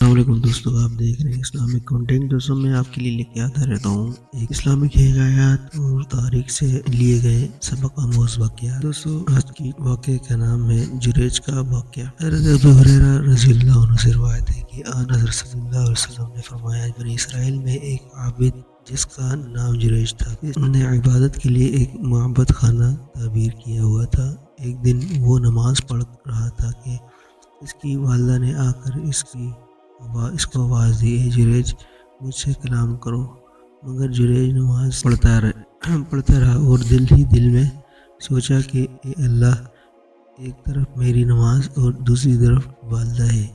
السلام علیکم دوستوں، آپ دیکھ رہے ہیں اسلامک کنٹینٹ۔ دوستوں میں آپ کے لیے لے کے آتا رہتا ہوں ایک اسلامک حکایات اور تاریخ سے لیے گئے سبق آموز واقعات۔ دوستوں آج کی واقعے کا نام ہے جریج کا واقعہ۔ حضرت ابو ہریرہ رضی اللہ عنہ سے روایت ہے کہ آن حضرت صلی اللہ علیہ وسلم نے فرمایا، بنی اسرائیل میں ایک عابد جس کا نام جریج تھا، اس نے عبادت کے لیے ایک معبد خانہ تعمیر کیا ہوا تھا۔ ایک دن وہ نماز پڑھ رہا تھا کہ اس کی والدہ نے آ کر اس کو آواز دی، اے جریج مجھ سے کلام کرو۔ مگر جریج نماز پڑھتا رہا اور دل ہی دل میں سوچا کہ اے اللہ، ایک طرف میری نماز اور دوسری طرف والدہ ہے،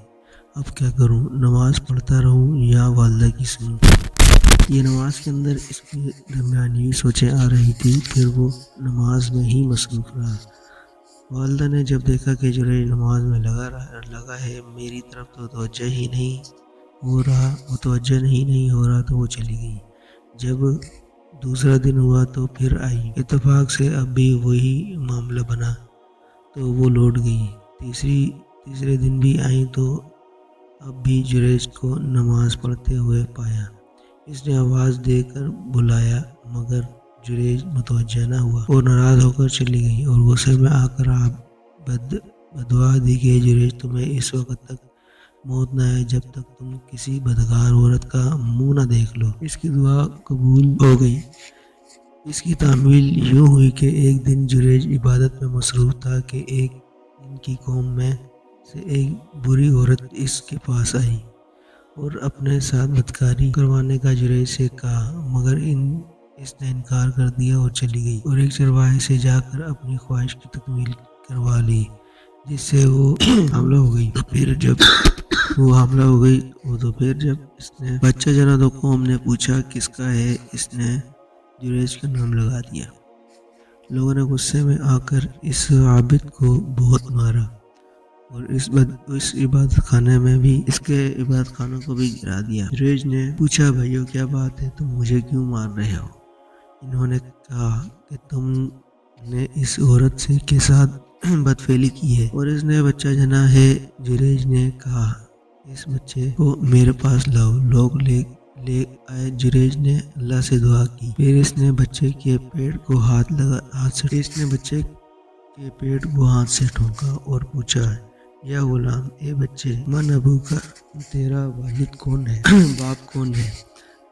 اب کیا کروں؟ نماز پڑھتا رہوں یا والدہ کی سنوں؟ یہ نماز کے اندر اس کے درمیان یہ سوچیں آ رہی تھی، پھر وہ نماز میں ہی مصروف رہا۔ والدہ نے جب دیکھا کہ جریج نماز میں لگا ہے، میری طرف تو متوجہ نہیں ہو رہا تو وہ چلی گئی۔ جب دوسرا دن ہوا تو پھر آئی، اتفاق سے اب بھی وہی معاملہ بنا تو وہ لوٹ گئی۔ تیسرے دن بھی آئی تو اب بھی جریج کو نماز پڑھتے ہوئے پایا۔ اس نے آواز دے کر بلایا مگر جریج متوجہ نہ ہوا اور ناراض ہو کر چلی گئی اور غصے میں آ کر بدعا دی کہ جریج تمہیں اس وقت تک موت نہ آئے جب تک تم کسی بدکار عورت کا منہ نہ دیکھ لو۔ اس کی دعا قبول ہو گئی۔ اس کی تعمیل یوں ہوئی کہ ایک دن جریج عبادت میں مصروف تھا کہ ان کی قوم میں سے ایک بری عورت اس کے پاس آئی اور اپنے ساتھ بدکاری کروانے کا جریج سے کہا، مگر اس نے انکار کر دیا اور چلی گئی اور ایک چرواہے سے جا کر اپنی خواہش کی تکمیل کروا لی، جس سے وہ حاملہ ہو گئی۔ تو پھر جب اس نے بچہ جنا تو قوم نے پوچھا کس کا ہے؟ اس نے جریج کا نام لگا دیا۔ لوگوں نے غصے میں آ کر اس عابد کو بہت مارا اور اس عبادت خانے میں بھی اس کے عبادت خانوں کو بھی گرا دیا۔ جریج نے پوچھا، بھائیو کیا بات ہے، تم مجھے کیوں مار رہے ہو؟ انہوں نے کہا کہ تم نے اس عورت کے ساتھ بدفعلی کی ہے اور اس نے بچہ جنا ہے۔ جریج نے کہا، اس بچے کو میرے پاس لاؤ۔ لوگ لے آئے۔ جریج نے اللہ سے دعا کی، پھر اس نے بچے کے پیٹ کو ہاتھ سے ٹھونکا اور پوچھا، یا غلام، اے بچے، من ابو کا، تیرا والد کون ہے؟ باپ کون ہے؟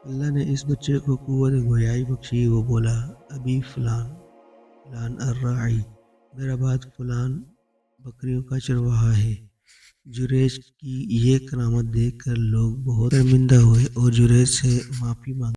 اللہ نے اس بچے کو قوت گویائی بخشی۔ وہ بولا، ابی فلان الراعی، میرا باپ فلان بکریوں کا چرواہا ہے۔ جریج کی یہ کرامت دیکھ کر لوگ بہت شرمندہ ہوئے اور جریج سے معافی مانگی۔